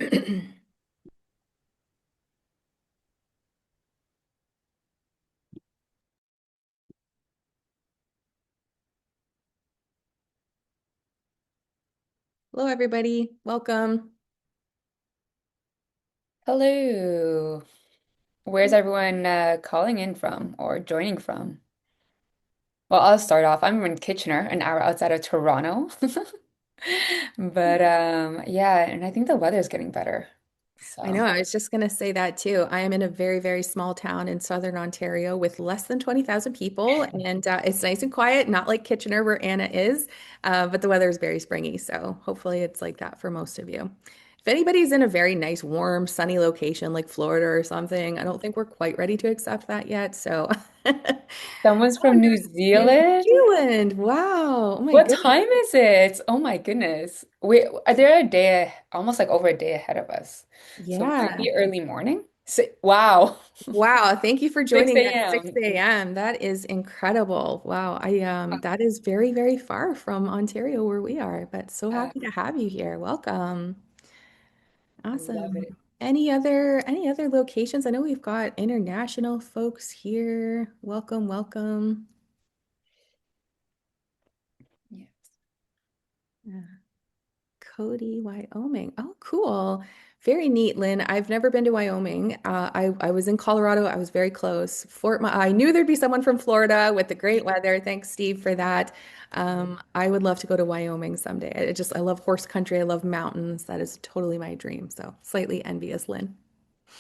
Hello, everybody. Welcome. Hello. Where's everyone calling in from or joining from? Well, I'll start off. I'm in Kitchener, an hour outside of Toronto. But yeah, and I think the weather's getting better. I know, So, I was just going to say that too. I am in a very, very small town in southern Ontario with less than 20,000 people, and it's nice and quiet, not like Kitchener where Anna is, but the weather is very springy. So hopefully it's like that for most of you. If anybody's in a very nice, warm, sunny location like Florida or something, I don't think we're quite ready to accept that yet. So, someone's oh, from New New Zealand? Zealand. Wow. Oh my What goodness. time is it? Oh my goodness. Wait, are they a day, almost like over a day ahead of us? So it might Yeah. be early morning. Wow. Wow, thank you for 6 joining at 6 a.m. a.m. That is incredible. Wow, I that is very, very far from Ontario where we are, but so I happy to have you here. Welcome. love Awesome. it. Any other locations? I know we've got international folks here. Welcome, welcome. Yeah. Cody, Wyoming. Oh, cool. Very neat, Lynn. I've never been to Wyoming. I was in Colorado. I was very close. I knew there'd be someone from Florida with the great weather. Thanks, Steve, for that. I would love to go to Wyoming someday. I love horse country. I love mountains. That is totally my dream. So slightly envious, Lynn.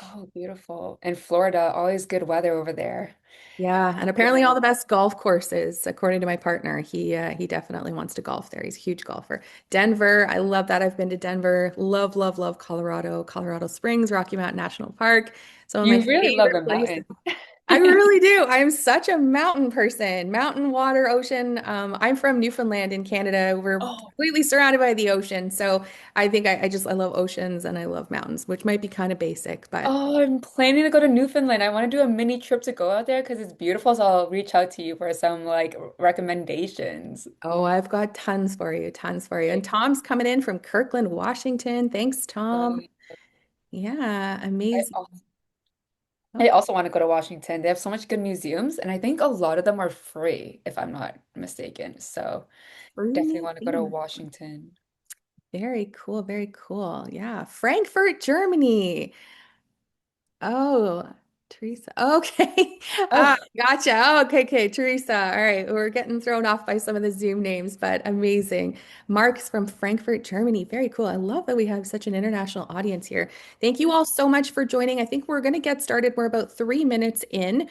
Oh, beautiful. And Florida, always good weather over there. Yeah, and apparently all the best golf courses, according to my partner. He definitely wants to golf there. He's a huge golfer. Denver, I love that. I've been to Denver. Love, love, love Colorado, Colorado Springs, Rocky Mountain National Park. Some of my You really love the favorite places. mountains. I really do. I'm such a mountain person. Mountain, water, ocean. I'm from Newfoundland in Canada. We're Oh, completely surrounded by the ocean. So I think I love oceans and I love mountains, which might be kind of basic, but oh, I'm planning to go to Newfoundland. I want to do a mini trip to go out there because it's beautiful. So I'll reach out to you for some like recommendations. oh, I've got tons for you, tons for you. And Tom's coming in from Kirkland, Washington. Thanks, Tom. So Yeah, I amazing. also, I Oh, also want to go to Washington. They have so much good museums, and I think a lot of them are free, if I'm not mistaken. So definitely free want to go to theme. Washington. Very cool, very cool. Yeah, Frankfurt, Germany. Oh, Teresa. Okay. Oh, Gotcha. Oh, okay, okay. Teresa. All right. We're getting thrown off by some of the Zoom names, but amazing. Mark's from Frankfurt, Germany. Very cool. I love that we have such an international audience here. Thank you all so much for joining. I think we're going to get started. We're about 3 minutes in.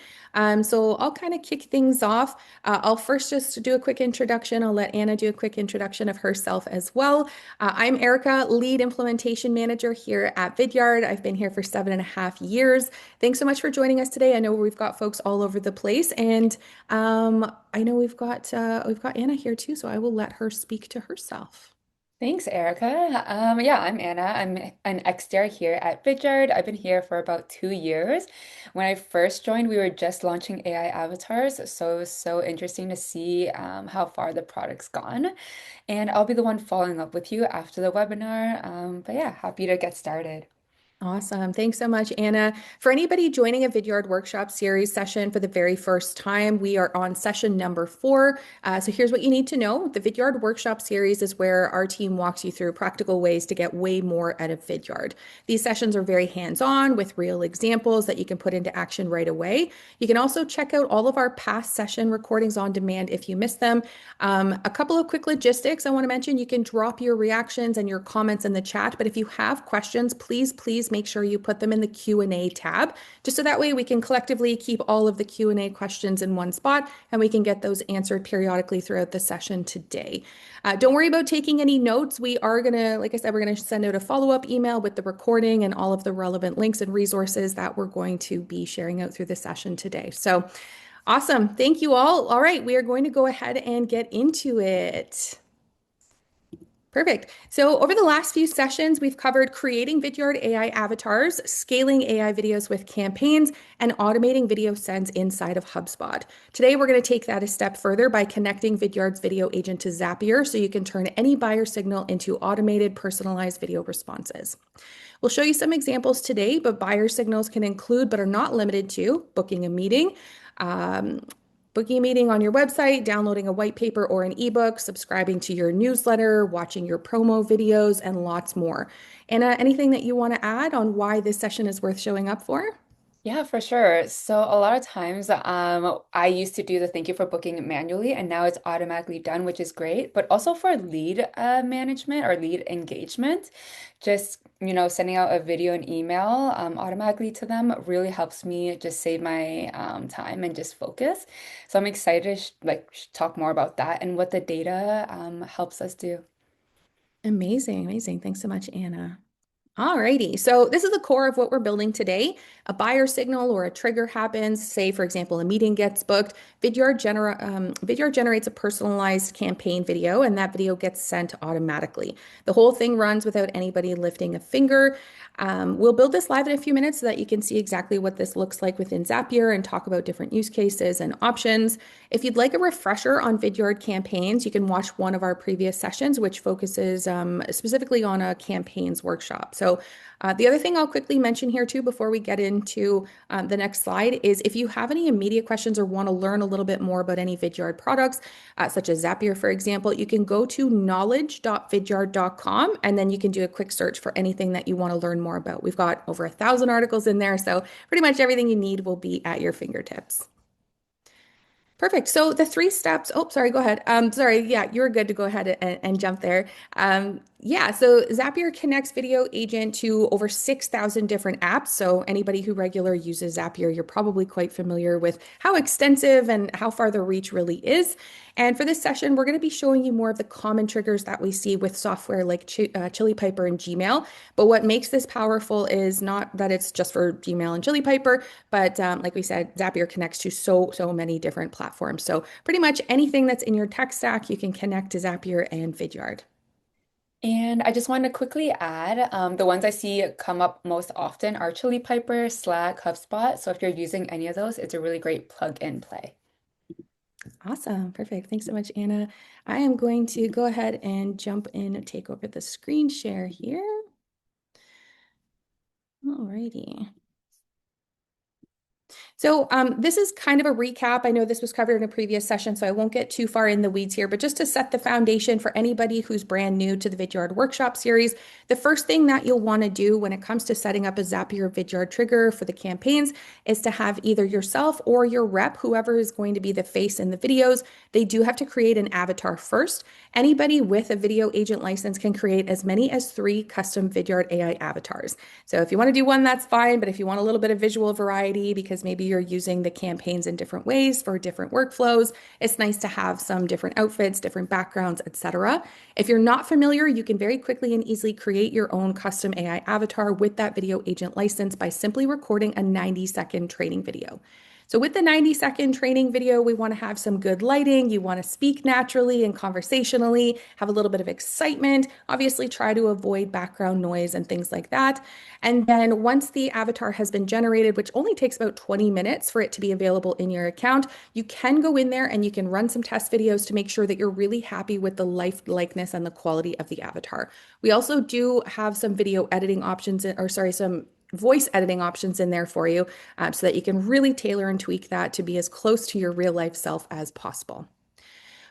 So I'll kind of kick things off. I'll first just do a quick introduction. I'll let Anna do a quick introduction of herself as well. I'm Erica, lead implementation manager here at Vidyard. I've been here for 7.5 years. Thanks so much for joining us today. I know we've got folks all over the place, and I know we've got Anna here too, so I will let her speak to herself. thanks, Erica. Yeah, I'm Anna. I'm an XDR here at Vidyard. I've been here for about 2 years. When I first joined, we were just launching AI avatars, so it was so interesting to see how far the product's gone. And I'll be the one following up with you after the webinar. But yeah, happy to get started. Awesome. Thanks so much, Anna. For anybody joining a Vidyard workshop series session for the very first time, we are on session number 4. So here's what you need to know. The Vidyard workshop series is where our team walks you through practical ways to get way more out of Vidyard. These sessions are very hands-on with real examples that you can put into action right away. You can also check out all of our past session recordings on demand if you missed them. A couple of quick logistics I want to mention. You can drop your reactions and your comments in the chat, but if you have questions, please make sure you put them in the Q&A tab, just so that way we can collectively keep all of the Q&A questions in one spot and we can get those answered periodically throughout the session today. Don't worry about taking any notes. We are going to, like I said, we're going to send out a follow-up email with the recording and all of the relevant links and resources that we're going to be sharing out through the session today. So awesome. Thank you all. All right, we are going to go ahead and get into it. Perfect. So, over the last few sessions, we've covered creating Vidyard AI avatars, scaling AI videos with campaigns, and automating video sends inside of HubSpot. Today, we're going to take that a step further by connecting Vidyard's video agent to Zapier so you can turn any buyer signal into automated, personalized video responses. We'll show you some examples today, but buyer signals can include, but are not limited to, um, booking a meeting on your website, downloading a white paper or an ebook, subscribing to your newsletter, watching your promo videos, and lots more. Anna, anything that you want to add on why this session is worth showing up for? Yeah, for sure. So a lot of times, I used to do the thank you for booking manually, and now it's automatically done, which is great. But also for lead management or lead engagement, just sending out a video and email automatically to them really helps me just save my time and just focus. So I'm excited to talk more about that and what the data helps us do. Amazing, amazing. Thanks so much, Anna. Alrighty, so this is the core of what we're building today. A buyer signal or a trigger happens. Say, for example, a meeting gets booked. Vidyard generates a personalized campaign video, and that video gets sent automatically. The whole thing runs without anybody lifting a finger. We'll build this live in a few minutes so that you can see exactly what this looks like within Zapier and talk about different use cases and options. If you'd like a refresher on Vidyard campaigns, you can watch one of our previous sessions, which focuses specifically on a campaigns workshop. So the other thing I'll quickly mention here too before we get into the next slide is if you have any immediate questions or want to learn a little bit more about any Vidyard products, such as Zapier, for example, you can go to knowledge.vidyard.com and then you can do a quick search for anything that you want to learn more about. We've got over 1,000 articles in there, so pretty much everything you need will be at your fingertips. Perfect. So the three steps. Oh, sorry. Go ahead. Sorry. Yeah, you're good to go ahead and jump there. Yeah. So Zapier connects Video Agent to over 6,000 different apps. So anybody who regular uses Zapier, you're probably quite familiar with how extensive and how far the reach really is. And for this session, we're going to be showing you more of the common triggers that we see with software like Chili Piper and Gmail. But what makes this powerful is not that it's just for Gmail and Chili Piper, but like we said, Zapier connects to so many different platforms. So pretty much anything that's in your tech stack, you can connect to Zapier and Vidyard. And I just want to quickly add the ones I see come up most often are Chili Piper, Slack, HubSpot. So if you're using any of those, it's a really great plug and play. Awesome. Perfect. Thanks so much, Anna. I am going to go ahead and jump in and take over the screen share here. Alrighty. So this is kind of a recap. I know this was covered in a previous session, so I won't get too far in the weeds here, but just to set the foundation for anybody who's brand new to the Vidyard Workshop series, the first thing that you'll want to do when it comes to setting up a Zapier Vidyard trigger for the campaigns is to have either yourself or your rep, whoever is going to be the face in the videos, they do have to create an avatar first. Anybody with a video agent license can create as many as 3 custom Vidyard AI avatars. So if you want to do one, that's fine, but if you want a little bit of visual variety, because maybe you're using the campaigns in different ways for different workflows, it's nice to have some different outfits, different backgrounds, etc. If you're not familiar, you can very quickly and easily create your own custom AI avatar with that video agent license by simply recording a 90-second training video. So with the 90-second training video, we want to have some good lighting. You want to speak naturally and conversationally, have a little bit of excitement, obviously try to avoid background noise and things like that. And then once the avatar has been generated, which only takes about 20 minutes for it to be available in your account, you can go in there and you can run some test videos to make sure that you're really happy with the likeness and the quality of the avatar. We also do have some video editing options, some voice editing options in there for you so that you can really tailor and tweak that to be as close to your real life self as possible.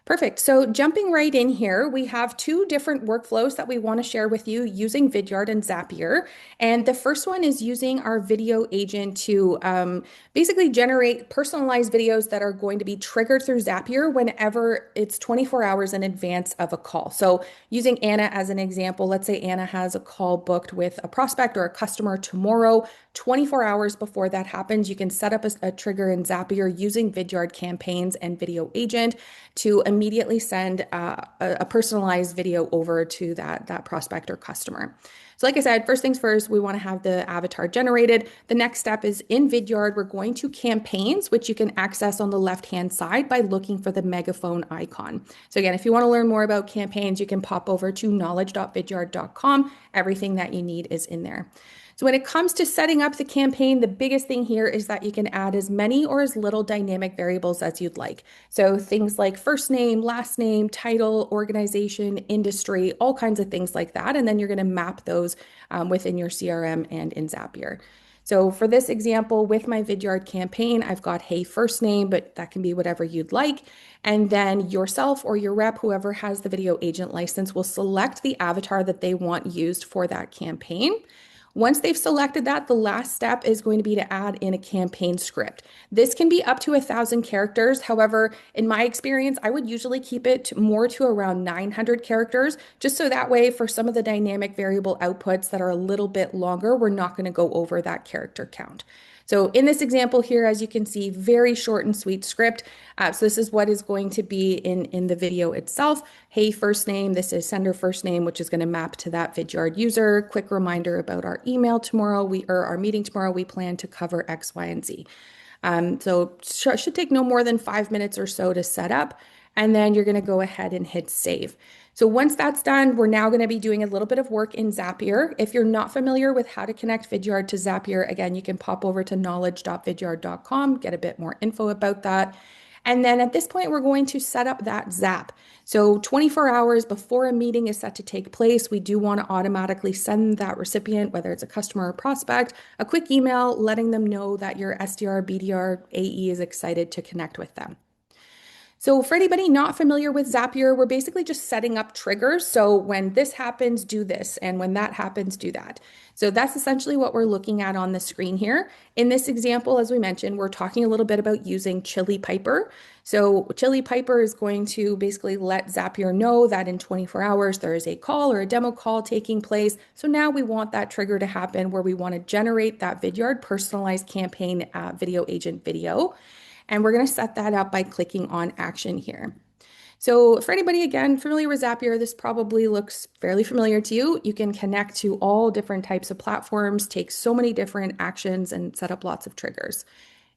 Perfect. So jumping right in here, we have 2 different workflows that we want to share with you using Vidyard and Zapier. And the first one is using our video agent to basically generate personalized videos that are going to be triggered through Zapier whenever it's 24 hours in advance of a call. So using Anna as an example, let's say Anna has a call booked with a prospect or a customer tomorrow. 24 hours before that happens, you can set up a trigger in Zapier using Vidyard campaigns and Video Agent to immediately send a personalized video over to that prospect or customer. So like I said, first things first, we want to have the avatar generated. The next step is in Vidyard, we're going to campaigns, which you can access on the left-hand side by looking for the megaphone icon. So again, if you want to learn more about campaigns, you can pop over to knowledge.vidyard.com. Everything that you need is in there. So when it comes to setting up the campaign, the biggest thing here is that you can add as many or as little dynamic variables as you'd like. So things like first name, last name, title, organization, industry, all kinds of things like that. And then you're going to map those within your CRM and in Zapier. So for this example, with my Vidyard campaign, I've got hey first name, but that can be whatever you'd like. And then yourself or your rep, whoever has the video agent license, will select the avatar that they want used for that campaign. Once they've selected that, the last step is going to be to add in a campaign script. This can be up to 1,000 characters. However, in my experience, I would usually keep it more to around 900 characters, just so that way for some of the dynamic variable outputs that are a little bit longer, we're not going to go over that character count. So in this example here, as you can see, very short and sweet script. So this is what is going to be in the video itself. Hey, first name, this is sender first name, which is going to map to that Vidyard user. Quick reminder about our email tomorrow, our meeting tomorrow, we plan to cover X, Y, and Z. So it should take no more than 5 minutes or so to set up. And then you're going to go ahead and hit save. So once that's done, we're now going to be doing a little bit of work in Zapier. If you're not familiar with how to connect Vidyard to Zapier, again, you can pop over to knowledge.vidyard.com, get a bit more info about that. And then at this point, we're going to set up that Zap. So 24 hours before a meeting is set to take place, we do want to automatically send that recipient, whether it's a customer or prospect, a quick email letting them know that your SDR, BDR, AE is excited to connect with them. So for anybody not familiar with Zapier, we're basically just setting up triggers. So when this happens, do this. And when that happens, do that. So that's essentially what we're looking at on the screen here. In this example, as we mentioned, we're talking a little bit about using Chili Piper. So Chili Piper is going to basically let Zapier know that in 24 hours, there is a call or a demo call taking place. So now we want that trigger to happen where we want to generate that Vidyard personalized campaign video agent video. And we're going to set that up by clicking on action here. So for anybody, again, familiar with Zapier, this probably looks fairly familiar to you. You can connect to all different types of platforms, take so many different actions, and set up lots of triggers.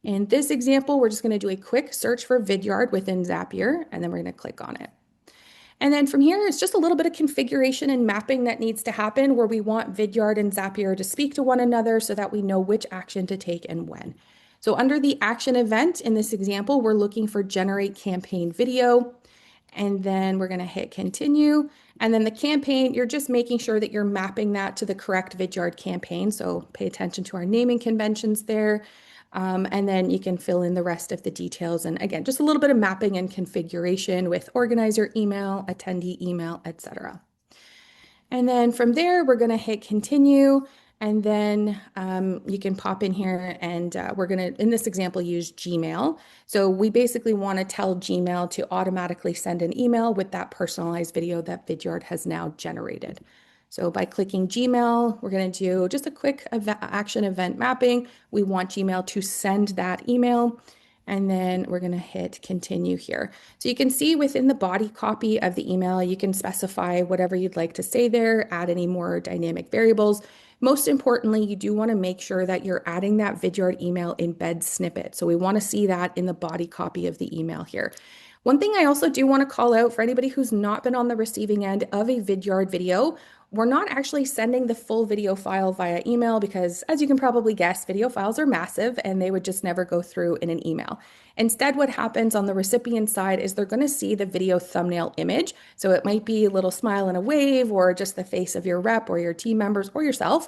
In this example, we're just going to do a quick search for Vidyard within Zapier, and then we're going to click on it. And then from here, it's just a little bit of configuration and mapping that needs to happen where we want Vidyard and Zapier to speak to one another so that we know which action to take and when. So under the action event in this example, we're looking for generate campaign video, and then we're going to hit continue. And then the campaign, you're just making sure that you're mapping that to the correct Vidyard campaign. So pay attention to our naming conventions there. And then you can fill in the rest of the details. And again, just a little bit of mapping and configuration with organizer email, attendee email, etc. And then from there, we're going to hit continue. And then you can pop in here and we're going to, in this example, use Gmail. So we basically want to tell Gmail to automatically send an email with that personalized video that Vidyard has now generated. So by clicking Gmail, we're going to do just a quick action event mapping. We want Gmail to send that email. And then we're going to hit continue here. So you can see within the body copy of the email, you can specify whatever you'd like to say there, add any more dynamic variables. Most importantly, you do want to make sure that you're adding that Vidyard email embed snippet. So we want to see that in the body copy of the email here. One thing I also do want to call out for anybody who's not been on the receiving end of a Vidyard video, we're not actually sending the full video file via email because, as you can probably guess, video files are massive and they would just never go through in an email. Instead, what happens on the recipient side is they're going to see the video thumbnail image. So it might be a little smile and a wave or just the face of your rep or your team members or yourself.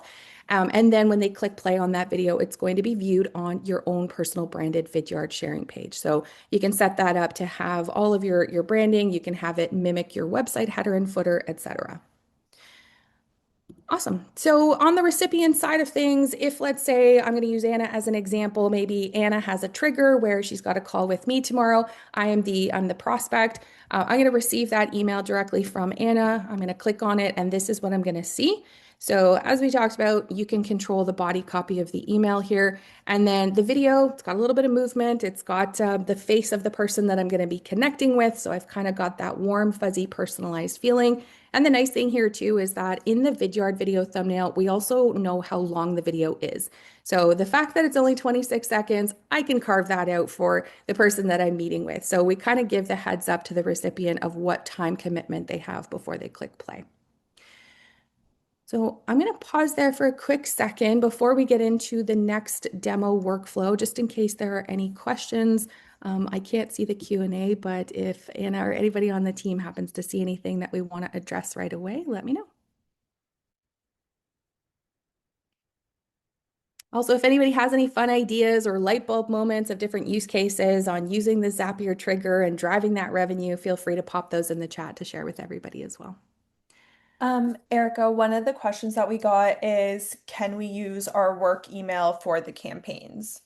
And then when they click play on that video, it's going to be viewed on your own personal branded Vidyard sharing page. So you can set that up to have all of your branding. You can have it mimic your website header and footer, etc. Awesome. So on the recipient side of things, if let's say I'm going to use Anna as an example, maybe Anna has a trigger where she's got a call with me tomorrow. I'm the prospect. I'm going to receive that email directly from Anna. I'm going to click on it, and this is what I'm going to see. So as we talked about, you can control the body copy of the email here. And then the video, it's got a little bit of movement. It's got the face of the person that I'm going to be connecting with. So I've kind of got that warm, fuzzy, personalized feeling. And the nice thing here too is that in the Vidyard video thumbnail, we also know how long the video is. So the fact that it's only 26 seconds, I can carve that out for the person that I'm meeting with. So we kind of give the heads up to the recipient of what time commitment they have before they click play. So I'm going to pause there for a quick second before we get into the next demo workflow, just in case there are any questions. I can't see the Q&A, but if Anna or anybody on the team happens to see anything that we want to address right away, let me know. Also, if anybody has any fun ideas or light bulb moments of different use cases on using the Zapier trigger and driving that revenue, feel free to pop those in the chat to share with everybody as well. Erica, one of the questions that we got is, can we use our work email for the campaigns?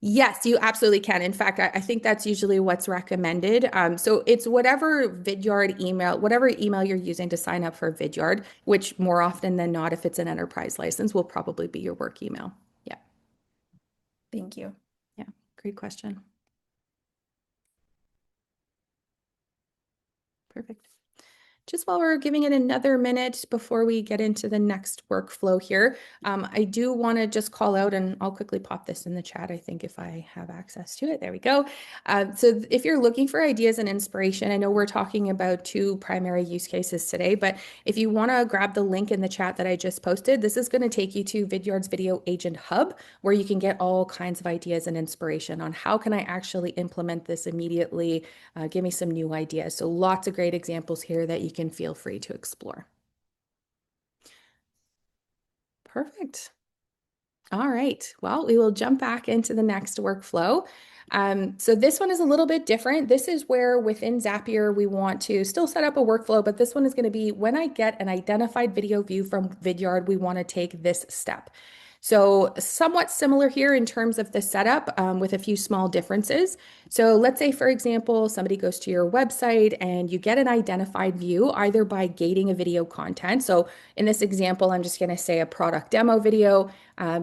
Yes, you absolutely can. In fact, I think that's usually what's recommended. So it's whatever Vidyard email, whatever email you're using to sign up for Vidyard, which more often than not, if it's an enterprise license, will probably be your work email. Yeah. Thank you. Yeah, great question. Perfect. Just while we're giving it another minute before we get into the next workflow here, I do want to just call out, and I'll quickly pop this in the chat, I think, if I have access to it. There we go. So if you're looking for ideas and inspiration, I know we're talking about two primary use cases today, but if you want to grab the link in the chat that I just posted, this is going to take you to Vidyard's Video Agent Hub, where you can get all kinds of ideas and inspiration on how can I actually implement this immediately. Give me some new ideas. So lots of great examples here that you can feel free to explore. Perfect. All right. Well, we will jump back into the next workflow. So this one is a little bit different. This is where within Zapier, we want to still set up a workflow, but this one is going to be when I get an identified video view from Vidyard, we want to take this step. So somewhat similar here in terms of the setup with a few small differences. So let's say, for example, somebody goes to your website and you get an identified view either by gating a video content. So in this example, I'm just going to say a product demo video.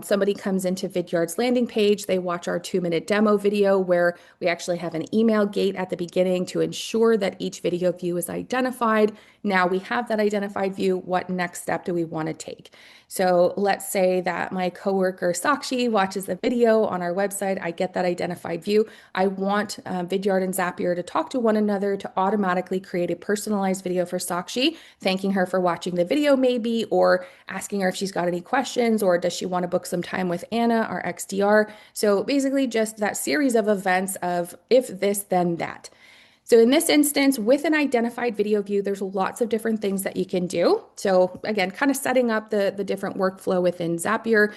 Somebody comes into Vidyard's landing page, they watch our 2-minute demo video where we actually have an email gate at the beginning to ensure that each video view is identified. Now we have that identified view. What next step do we want to take? So let's say that my coworker Sakshi watches the video on our website. I get that identified view. I want Vidyard and Zapier to talk to one another to automatically create a personalized video for Sakshi, thanking her for watching the video maybe, or asking her if she's got any questions, or does she want to book some time with Anna, our XDR. So basically just that series of events of if this, then that. So in this instance, with an identified video view, there's lots of different things that you can do. So again, kind of setting up the different workflow within Zapier.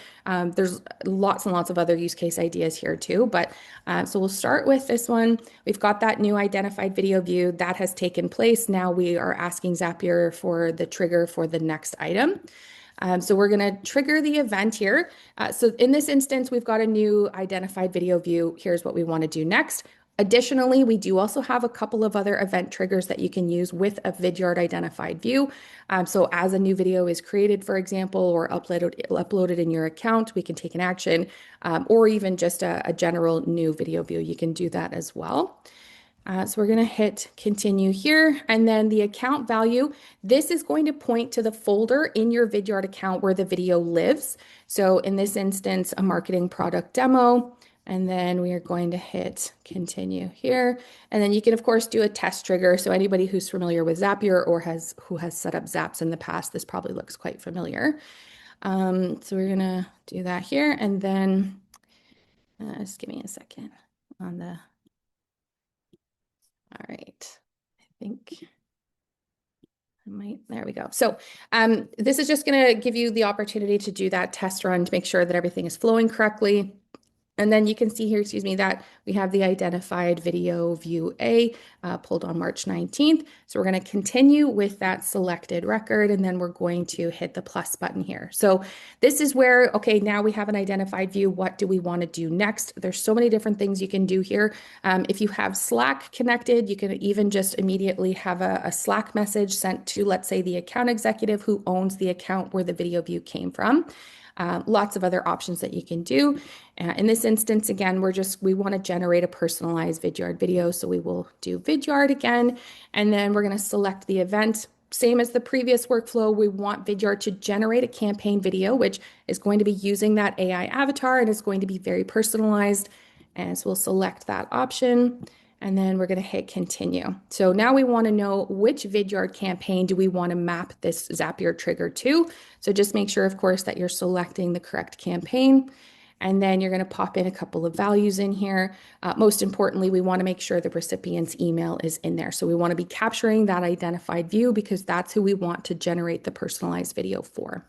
There's lots and lots of other use case ideas here too. But so we'll start with this one. We've got that new identified video view that has taken place. Now we are asking Zapier for the trigger for the next item. So we're going to trigger the event here. So in this instance, we've got a new identified video view. Here's what we want to do next. Additionally, we do also have a couple of other event triggers that you can use with a Vidyard identified view. So as a new video is created, for example, or uploaded in your account, we can take an action, or even just a general new video view. You can do that as well. So we're going to hit continue here, and then the account value, this is going to point to the folder in your Vidyard account where the video lives. So in this instance, a marketing product demo. And then we are going to hit continue here. And then you can, of course, do a test trigger. So anybody who's familiar with Zapier or who has set up Zaps in the past, this probably looks quite familiar. So we're going to do that here. And then just give me a second on the. All right. I think there we go. So this is just going to give you the opportunity to do that test run to make sure that everything is flowing correctly. And then you can see here, that we have the identified video view A pulled on March 19th. So we're going to continue with that selected record, and then we're going to hit the plus button here. So this is where, okay, now we have an identified view. What do we want to do next? There's so many different things you can do here. If you have Slack connected, you can even just immediately have a Slack message sent to, let's say, the account executive who owns the account where the video view came from. Lots of other options that you can do. In this this instance, again, we want to generate a personalized Vidyard video. So we will do Vidyard again, and then we're going to select the event. Same as the previous workflow, we want Vidyard to generate a campaign video, which is going to be using that AI avatar and is going to be very personalized. And so we'll select that option. And then we're going to hit continue. So now we want to know which Vidyard campaign do we want to map this Zapier trigger to. So just make sure, of course, that you're selecting the correct campaign. And then you're going to pop in a couple of values in here. Most importantly, we want to make sure the recipient's email is in there. So we want to be capturing that identified view because that's who we want to generate the personalized video for.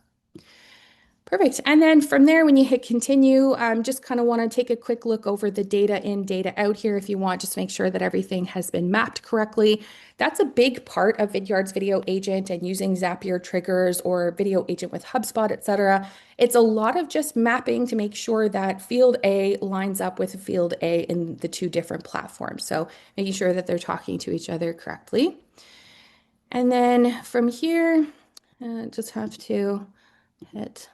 Perfect. And then from there, when you hit continue, just kind of want to take a quick look over the data in, data out here if you want, just make sure that everything has been mapped correctly. That's a big part of Vidyard's Video Agent and using Zapier triggers or Video Agent with HubSpot, etc. It's a lot of just mapping to make sure that field A lines up with field A in the two different platforms. So making sure that they're talking to each other correctly. And then from here, just have to hit.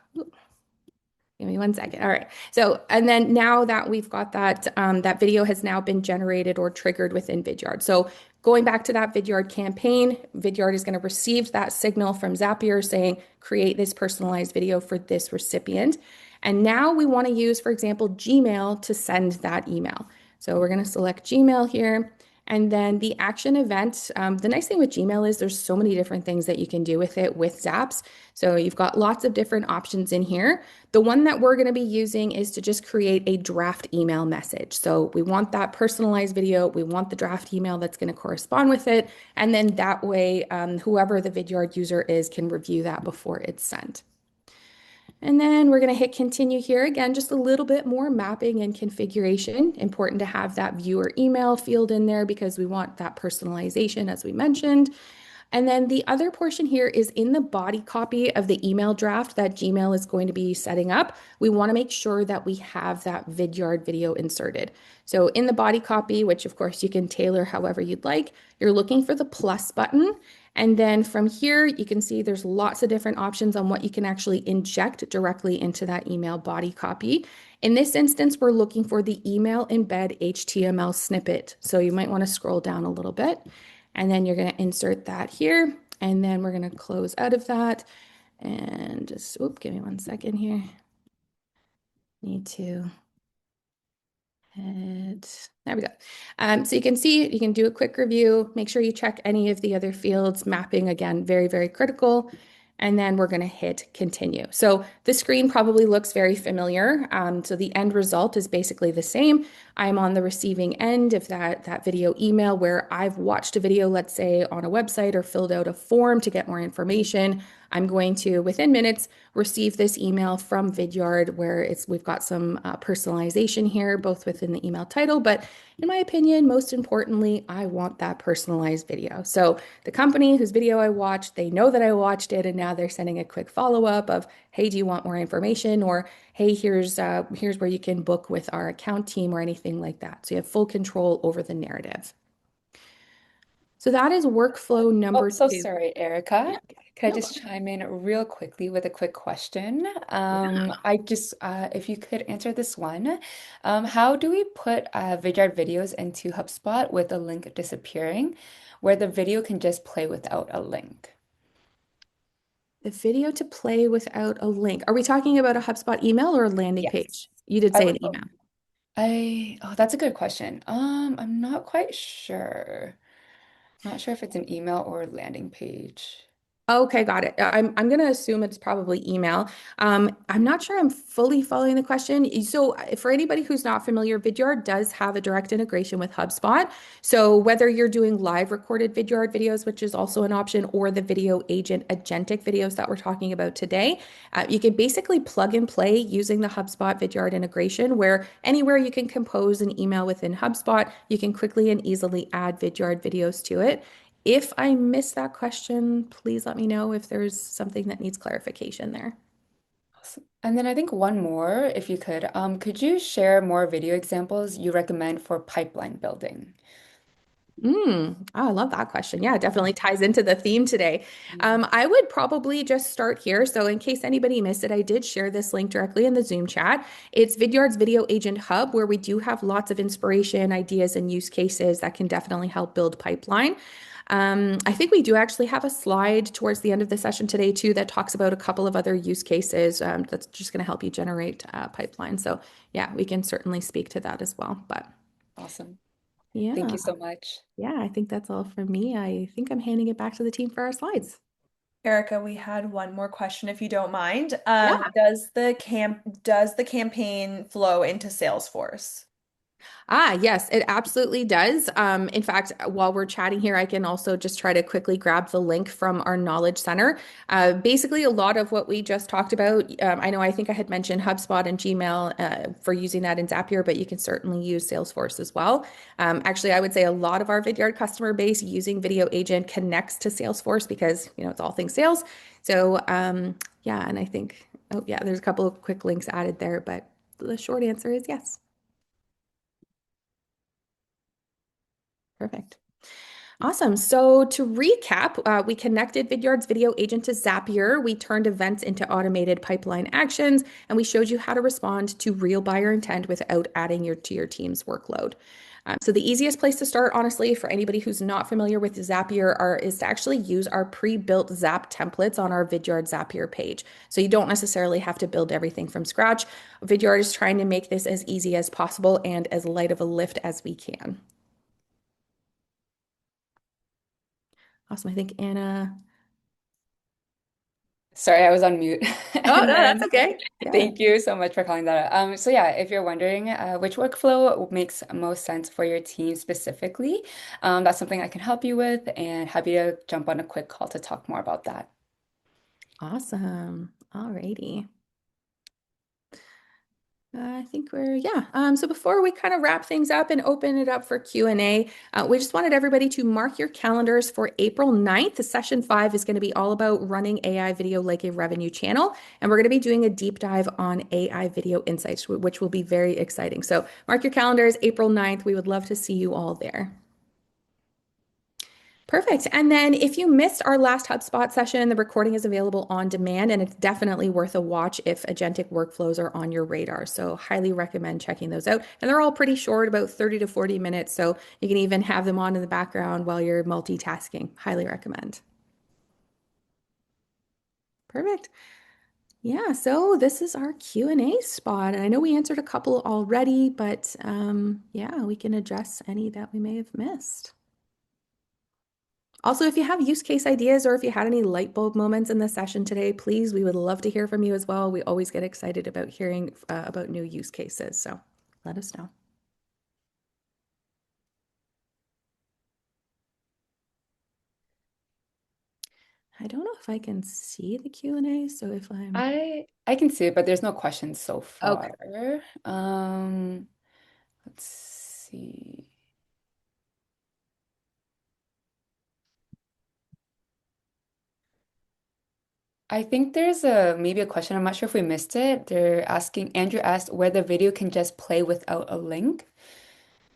Give me 1 second. All right. So, and then now that we've got that, that video has now been generated or triggered within Vidyard. So going back to that Vidyard campaign, Vidyard is going to receive that signal from Zapier saying, create this personalized video for this recipient. And now we want to use, for example, Gmail to send that email. So we're going to select Gmail here. And then the action event, the nice thing with Gmail is there's so many different things that you can do with it with Zaps. So you've got lots of different options in here. The one that we're going to be using is to just create a draft email message. So we want that personalized video. We want the draft email that's going to correspond with it. And then that way, whoever the Vidyard user is can review that before it's sent. And then we're going to hit continue here. Again, just a little bit more mapping and configuration. Important to have that viewer email field in there because we want that personalization as we mentioned. And then the other portion here is in the body copy of the email draft that Gmail is going to be setting up. We want to make sure that we have that Vidyard video inserted. So in the body copy, which of course you can tailor however you'd like, you're looking for the plus button. And then from here, you can see there's lots of different options on what you can actually inject directly into that email body copy. In this instance, we're looking for the email embed HTML snippet. So you might want to scroll down a little bit. And then you're going to insert that here. And then we're going to close out of that. And just, give me 1 second here. Need to hit, there we go. So you can see, you can do a quick review. Make sure you check any of the other fields. Mapping, again, very, very critical. And then we're going to hit continue. So the screen probably looks very familiar. So the end result is basically the same. I'm on the receiving end of that video email where I've watched a video, let's say on a website or filled out a form to get more information. I'm going to, within minutes, receive this email from Vidyard where we've got some personalization here, both within the email title, but in my opinion, most importantly, I want that personalized video. So the company whose video I watched, they know that I watched it, and now they're sending a quick follow-up of, hey, do you want more information? Or, hey, here's where you can book with our account team or anything like that. So you have full control over the narrative. So that is workflow Oh, number so 2. sorry, Erica. Yeah, Could I no just problem. chime in real quickly with a quick question? Yeah. If you could answer this one, how do we put Vidyard videos into HubSpot with a link disappearing, where the video can just play without a link? The video to play without a link. Are we talking about a HubSpot email or a landing Yes. page? You did I say would. an email. Oh, that's a good question. I'm not quite sure. Not sure if it's an email or a landing page. Okay, got it. I'm going to assume it's probably email. I'm not sure I'm fully following the question. So for anybody who's not familiar, Vidyard does have a direct integration with HubSpot. So whether you're doing live recorded Vidyard videos, which is also an option, or the video agent agentic videos that we're talking about today, you can basically plug and play using the HubSpot Vidyard integration, where anywhere you can compose an email within HubSpot, you can quickly and easily add Vidyard videos to it. If I missed that question, please let me know if there's something that needs clarification there. Awesome. And then I think one more, if you could you share more video examples you recommend for pipeline building? Oh, I love that question. Yeah, it definitely ties into the theme today. Mhm. I would probably just start here. So, in case anybody missed it, I did share this link directly in the Zoom chat. It's Vidyard's Video Agent Hub, where we do have lots of inspiration, ideas, and use cases that can definitely help build pipeline. I think we do actually have a slide towards the end of the session today, too, that talks about a couple of other use cases that's just going to help you generate pipeline. So, yeah, we can certainly speak to that as well. But Awesome. Thank yeah. you so much. Yeah, I think that's all from me. I think I'm handing it back to the team for our slides. Erica, we had one more question if you don't mind. Yeah. Does the campaign flow into Salesforce? Yes, it absolutely does. In fact, while we're chatting here, I can also just try to quickly grab the link from our Knowledge Center. Basically, a lot of what we just talked about, I know I think I had mentioned HubSpot and Gmail for using that in Zapier, but you can certainly use Salesforce as well. Actually, I would say a lot of our Vidyard customer base using Video Agent connects to Salesforce because, it's all things sales. So, yeah, and I think, oh, yeah, there's a couple of quick links added there, but the short answer is yes. Perfect. Awesome. So to recap, we connected Vidyard's video agent to Zapier. We turned events into automated pipeline actions, and we showed you how to respond to real buyer intent without adding to your team's workload. So the easiest place to start, honestly, for anybody who's not familiar with Zapier is to actually use our pre-built Zap templates on our Vidyard Zapier page. So you don't necessarily have to build everything from scratch. Vidyard is trying to make this as easy as possible and as light of a lift as we can. Awesome. I think Anna. Sorry, I was on mute. Oh, And no, that's then okay. Yeah. thank you so much for calling that out. So yeah, if you're wondering which workflow makes most sense for your team specifically, that's something I can help you with and happy to jump on a quick call to talk more about that. Awesome. Alrighty. I think yeah. So before we kind of wrap things up and open it up for Q&A, we just wanted everybody to mark your calendars for April 9th. The session 5 is going to be all about running AI video like a revenue channel. And we're going to be doing a deep dive on AI video insights, which will be very exciting. So mark your calendars, April 9th. We would love to see you all there. Perfect. And then if you missed our last HubSpot session, the recording is available on demand, and it's definitely worth a watch if agentic workflows are on your radar. So highly recommend checking those out. And they're all pretty short, about 30 to 40 minutes. So you can even have them on in the background while you're multitasking. Highly recommend. Perfect. Yeah, so this is our Q&A spot. And I know we answered a couple already, but yeah, we can address any that we may have missed. Also, if you have use case ideas or if you had any light bulb moments in the session today, please, we would love to hear from you as well. We always get excited about hearing about new use cases. So let us know. I don't know if I can see the Q&A. So if I'm I can see it, but there's no questions so okay. far. Um, let's see. I think there's maybe a question. I'm not sure if we missed it. They're asking, Andrew asked where the video can just play without a link.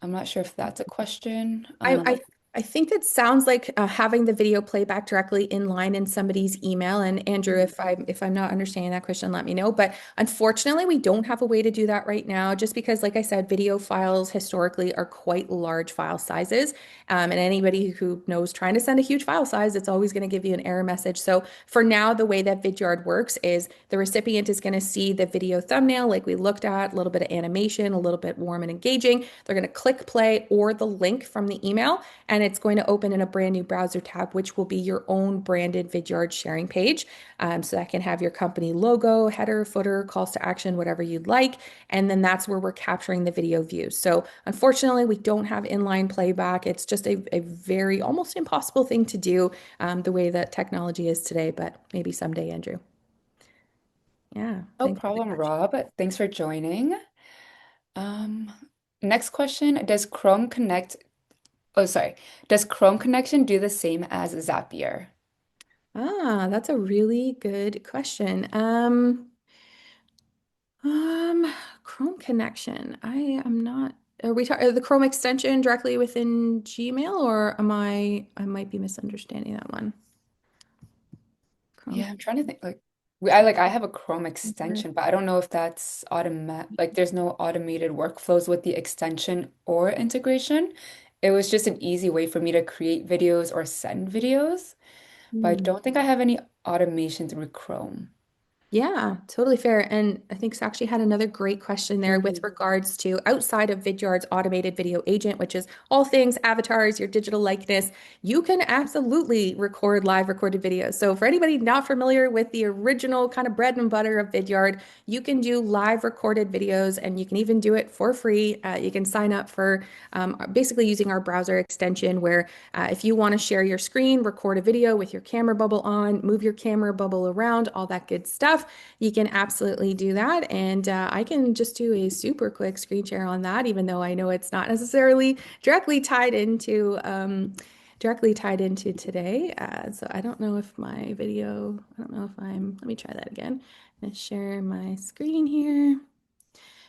I'm not sure if that's a question. I, I I think it sounds like having the video playback directly in line in somebody's email. And Andrew, if I'm not understanding that question, let me know. But unfortunately, we don't have a way to do that right now, just because, like I said, video files historically are quite large file sizes. And anybody who knows trying to send a huge file size, it's always going to give you an error message. So for now, the way that Vidyard works is the recipient is going to see the video thumbnail, like we looked at, a little bit of animation, a little bit warm and engaging. They're going to click play or the link from the email, and it's going to open in a brand new browser tab, which will be your own branded Vidyard sharing page. So that can have your company logo, header, footer, calls to action, whatever you'd like. And then that's where we're capturing the video views. So unfortunately, we don't have inline playback. It's just a very almost impossible thing to do the way that technology is today, but maybe someday, Andrew. Yeah, No thanks for the problem, question. Rob. Thanks for joining. Um, Next question, does Chrome Connect, oh, sorry, does Chrome connection do the same as Zapier? That's a really good question. Um, Chrome connection. I am not Are we talking the Chrome extension directly within Gmail, or I might be misunderstanding that one. Chrome. Yeah, I'm trying to think I have a Chrome extension, but I don't know if that's automatic. Like there's no automated workflows with the extension or integration. It was just an easy way for me to create videos or send videos, but I Hmm. don't think I have any automation through Chrome. Yeah, totally fair. And I think Sakshi had another great question there with Mhm. regards to outside of Vidyard's automated video agent, which is all things avatars, your digital likeness, you can absolutely record live recorded videos. So for anybody not familiar with the original kind of bread and butter of Vidyard, you can do live recorded videos and you can even do it for free. You can sign up for basically using our browser extension where if you want to share your screen, record a video with your camera bubble on, move your camera bubble around, all that good stuff, you can absolutely do that. And I can just do a super quick screen share on that, even though I know it's not necessarily directly tied into today. So I don't know if my video, I don't know if let me try that again. I'm gonna share my screen here.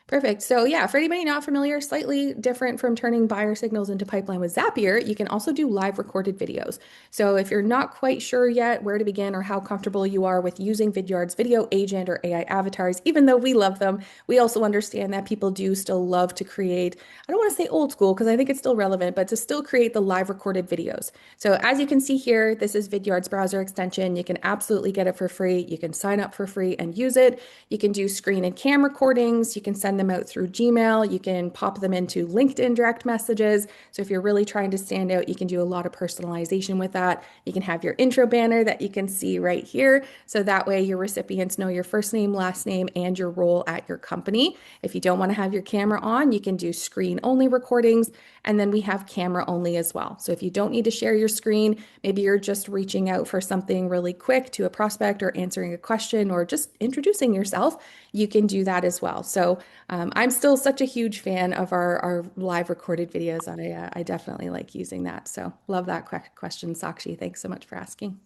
Perfect. So yeah, for anybody not familiar, slightly different from turning buyer signals into pipeline with Zapier, you can also do live recorded videos. So if you're not quite sure yet where to begin or how comfortable you are with using Vidyard's video agent or AI avatars, even though we love them, we also understand that people do still love to create, I don't want to say old school because I think it's still relevant, but to still create the live recorded videos. So as you can see here, this is Vidyard's browser extension. You can absolutely get it for free. You can sign up for free and use it. You can do screen and cam recordings. You can send them out through Gmail. You can pop them into LinkedIn direct messages. So if you're really trying to stand out, you can do a lot of personalization with that. You can have your intro banner that you can see right here. So that way your recipients know your first name, last name, and your role at your company. If you don't want to have your camera on, you can do screen only recordings. And then we have camera only as well. So if you don't need to share your screen, maybe you're just reaching out for something really quick to a prospect or answering a question or just introducing yourself, you can do that as well. So I'm still such a huge fan of our live recorded videos, and I definitely like using that. So love that question, Sakshi. Thanks so much for asking.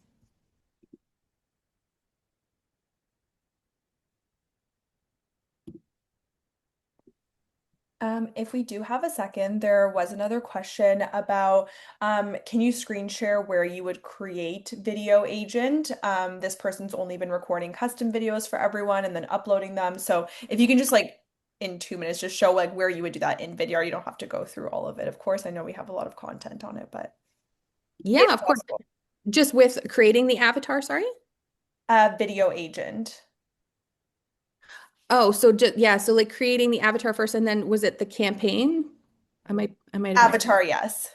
If we do have a second, there was another question about can you screen share where you would create Video Agent? This person's only been recording custom videos for everyone and then uploading them. So if you can just like in 2 minutes just show like where you would do that in Vidyard, you don't have to go through all of it. Of course, I know we have a lot of content on it, but if Yeah, of course. possible. Just with creating the avatar, sorry. Video Agent. Oh, so just yeah, so like creating the avatar first, and then was it the campaign? I might have missed. Avatar, yes.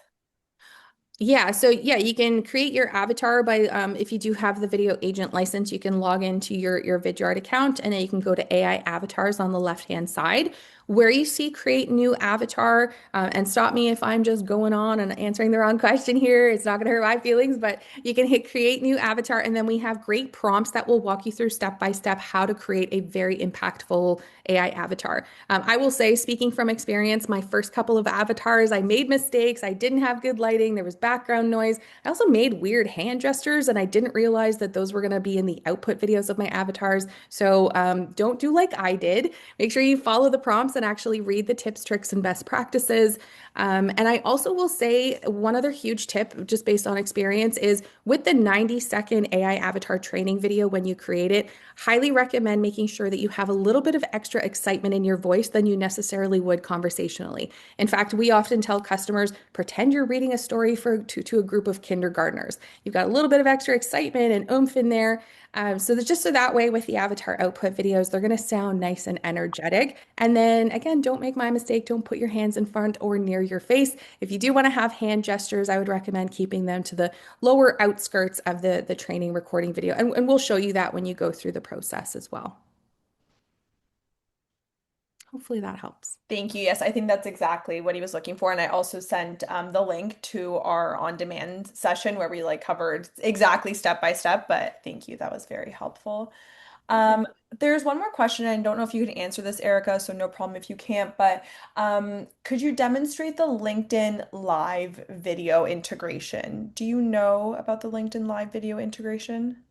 Yeah, so yeah, you can create your avatar by if you do have the video agent license, you can log into your Vidyard account and then you can go to AI avatars on the left-hand side where you see create new avatar and stop me if I'm just going on and answering the wrong question here. It's not going to hurt my feelings, but you can hit create new avatar and then we have great prompts that will walk you through step by step how to create a very impactful AI avatar. I will say, speaking from experience, my first couple of avatars, I made mistakes. I didn't have good lighting. There was background noise. I also made weird hand gestures, and I didn't realize that those were going to be in the output videos of my avatars. So don't do like I did. Make sure you follow the prompts and actually read the tips, tricks, and best practices. And I also will say one other huge tip, just based on experience, is with the 90-second AI avatar training video when you create it, highly recommend making sure that you have a little bit of extra excitement in your voice than you necessarily would conversationally. In fact, we often tell customers, pretend you're reading a story to a group of kindergartners. You've got a little bit of extra excitement and oomph in there. So that just so that way with the avatar output videos, they're going to sound nice and energetic. And then again, don't make my mistake. Don't put your hands in front or near your face. If you do want to have hand gestures, I would recommend keeping them to the lower outskirts of the training recording video. And we'll show you that when you go through the process as well. Hopefully that helps. Thank you. Yes, I think that's exactly what he was looking for. And I also sent the link to our on-demand session where we like covered exactly step by step, but thank you. That was very helpful. Perfect. Um, there's one more question. I don't know if you can answer this, Erica, so no problem if you can't, but could you demonstrate the LinkedIn Live video integration? Do you know about the LinkedIn Live video integration?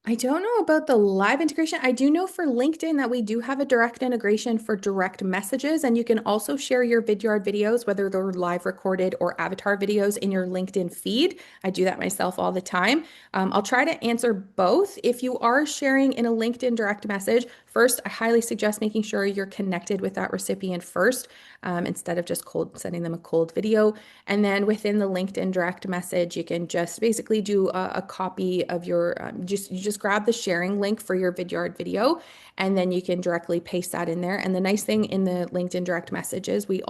I don't know about the live integration. I do know for LinkedIn that we do have a direct integration for direct messages, and you can also share your Vidyard videos, whether they're live recorded or avatar videos, in your LinkedIn feed. I do that myself all the time. I'll try to answer both. If you are sharing in a LinkedIn direct message, first, I highly suggest making sure you're connected with that recipient first, instead of just cold sending them a cold video. And then within the LinkedIn direct message, you can just basically do a copy of your, you just grab the sharing link for your Vidyard video, and then you can directly paste that in there. And the nice thing in the LinkedIn direct messages, they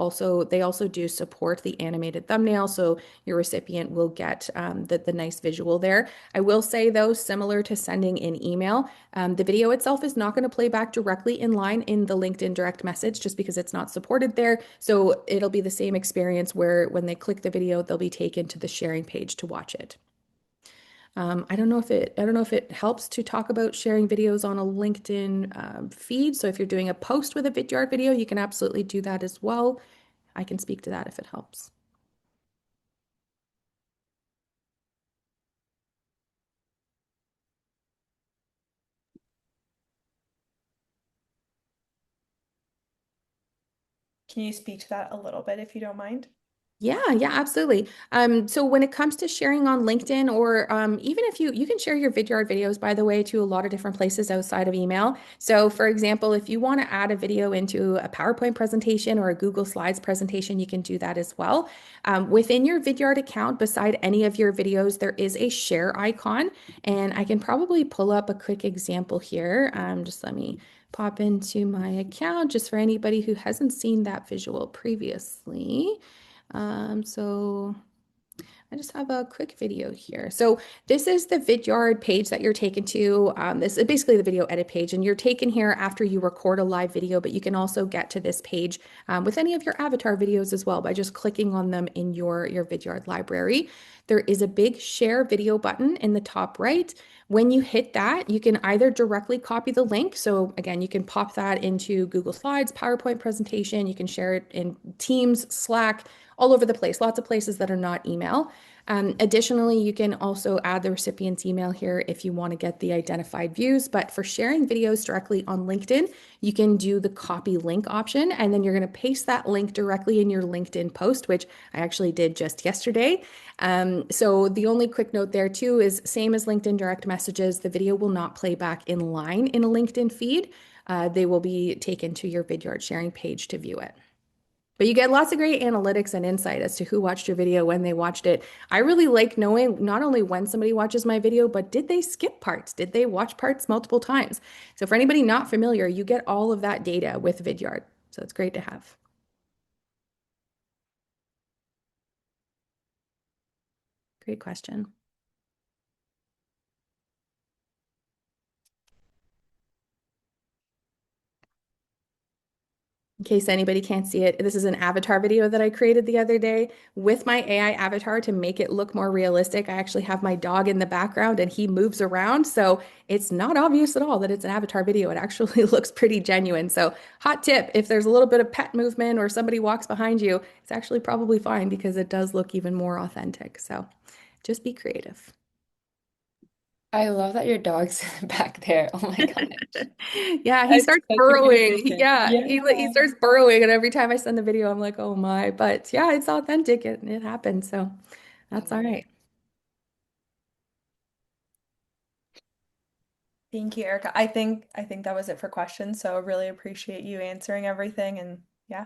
also do support the animated thumbnail, so your recipient will get the nice visual there. I will say though, similar to sending an email, the video itself is not going to play back directly in line in the LinkedIn direct message just because it's not supported there. So it'll be the same experience where when they click the video, they'll be taken to the sharing page to watch it. I don't know if it helps to talk about sharing videos on a LinkedIn feed. So if you're doing a post with a Vidyard video, you can absolutely do that as well. I can speak to that if it helps. Can you speak to that a little bit if you don't mind? Yeah, absolutely. So when it comes to sharing on LinkedIn, or even if you can share your Vidyard videos, by the way, to a lot of different places outside of email. So for example, if you want to add a video into a PowerPoint presentation or a Google Slides presentation, you can do that as well. Within your Vidyard account, beside any of your videos, there is a share icon, and I can probably pull up a quick example here. Just let me pop into my account just for anybody who hasn't seen that visual previously. So I just have a quick video here. So this is the Vidyard page that you're taken to. This is basically the video edit page, and you're taken here after you record a live video, but you can also get to this page with any of your avatar videos as well by just clicking on them in your Vidyard library. There is a big share video button in the top right. When you hit that, you can either directly copy the link. So again, you can pop that into Google Slides, PowerPoint presentation. You can share it in Teams, Slack, all over the place, lots of places that are not email. Additionally, you can also add the recipient's email here if you want to get the identified views. But for sharing videos directly on LinkedIn, you can do the copy link option, and then you're going to paste that link directly in your LinkedIn post, which I actually did just yesterday. So the only quick note there too is same as LinkedIn direct messages, the video will not play back in line in a LinkedIn feed. They will be taken to your Vidyard sharing page to view it. But you get lots of great analytics and insight as to who watched your video, when they watched it. I really like knowing not only when somebody watches my video, but did they skip parts? Did they watch parts multiple times? So for anybody not familiar, you get all of that data with Vidyard. So it's great to have. Great question. In case anybody can't see it, this is an avatar video that I created the other day with my AI avatar to make it look more realistic. I actually have my dog in the background and he moves around. So it's not obvious at all that it's an avatar video. It actually looks pretty genuine. So hot tip, if there's a little bit of pet movement or somebody walks behind you, it's actually probably fine because it does look even more authentic. So just be creative. I love that your dog's back there. Oh my gosh. Yeah, he That's starts such a good burrowing. addition. Yeah, Yeah. he starts burrowing, and every time I send the video, I'm like, oh my. But yeah, it's authentic. It happened, so I that's all love it. right. Thank you, Erica. I think that was it for questions. So really appreciate you answering everything and yeah.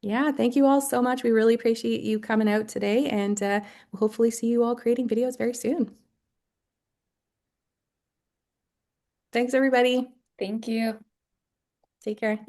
Yeah, thank you all so much. We really appreciate you coming out today, and we'll hopefully see you all creating videos very soon. Thanks, everybody. Thank you. Take care.